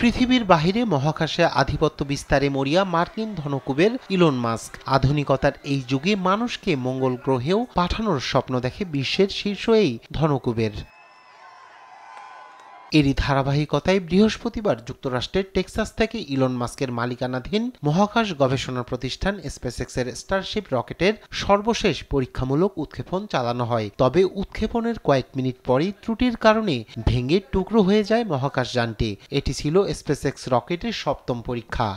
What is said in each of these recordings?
পৃথিবীর বাহিরে মহাকাশে আধিপত্য বিস্তারে মরিয়া মার্কিন ধনকুবের ইলন মাস্ক আধুনিকতার এই যুগে মানুষকে মঙ্গল গ্রহেও পাঠানোর স্বপ্ন দেখে বিশ্বের শীর্ষ এই ধনকুবের। এরই ধারাবাহিকতায় বৃহস্পতিবার যুক্তরাষ্ট্রের টেক্সাস থেকে ইলন মাস্কের মালিকানাধীন মহাকাশ গবেষণা প্রতিষ্ঠান স্পেসএক্সের স্টারশিপ রকেটের সর্বশেষ পরীক্ষামূলক উৎক্ষেপণ চালানো হয়। তবে উৎক্ষেপণের কয়েক মিনিট পরেই ত্রুটির কারণে ভেঙে টুকরো হয়ে যায় মহাকাশযানটি। এটি ছিল স্পেসএক্স রকেটের সপ্তম পরীক্ষা।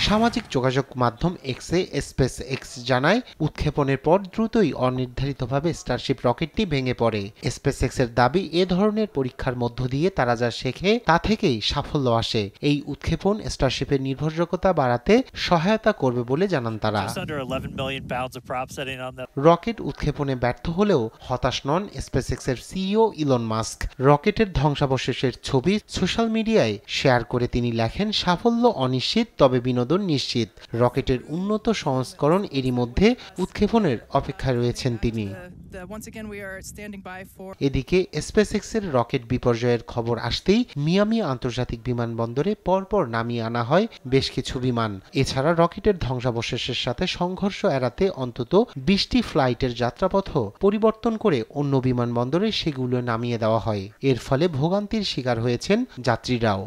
সামাজিক যোগাযোগ মাধ্যম এক্সে স্পেসএক্স জানায়, উৎক্ষেপণের পর দ্রুতই অনির্ধারিতভাবে স্টারশিপ রকেটটি ভেঙে পড়ে। স্পেসএক্সের দাবি, এ ধরনের পরীক্ষার মধ্য দিয়ে তারা যা শেখে তা থেকেই সাফল্য আসে। এই উৎক্ষেপণ স্টারশিপের নির্ভরযোগ্যতা বাড়াতে সহায়তা করবে বলে জানান তারা। রকেট উৎক্ষেপণে ব্যর্থ হলেও হতাশ নন স্পেসএক্সের সিইও ইলন মাস্ক। রকেটের ধ্বংসাবশেষের ছবি সোশ্যাল মিডিয়ায় শেয়ার করে তিনি লেখেন, সাফল্য অনিশ্চিত তবে বিনোদন নিশ্চিত। রকেটের উন্নত সংস্করণ এরই মধ্যে উৎক্ষেপণের অপেক্ষায় রয়েছেন তিনি। এদিকে স্পেসএক্সের রকেট বিপর্যয়ের খবর আসতেই মিয়ামি আন্তর্জাতিক বিমানবন্দরে পরপর নামিয়ে আনা হয় বেশ কিছু বিমান। এছাড়া রকেটের ধ্বংসাবশেষের সাথে সংঘর্ষ এড়াতে অন্তত 20টি ফ্লাইটের যাত্রাপথ পরিবর্তন করে অন্য বিমানবন্দরে সেগুলো নামিয়ে দেওয়া হয়। এর ফলে ভোগান্তির শিকার হয়েছেন যাত্রীরাও।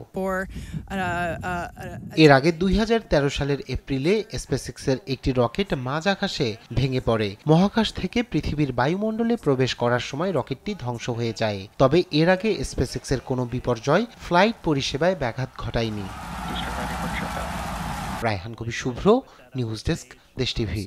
এর আগে 2013 সালের এপ্রিলে স্পেসএক্সের একটি রকেট মাঝ আকাশে ভেঙে পড়ে। মহাকাশ থেকে পৃথিবীর বায়ুমণ্ডলে প্রবেশ করার সময় রকেটটি ধ্বংস হয়ে যায়। তবে এর আগে স্পেসএক্সের কোনো বিপর্যয় ফ্লাইট পরিষেবায় ব্যাঘাত ঘটায়নি। রায়হান কবির শুভ্র, নিউজ ডেস্ক, দেশ টিভি।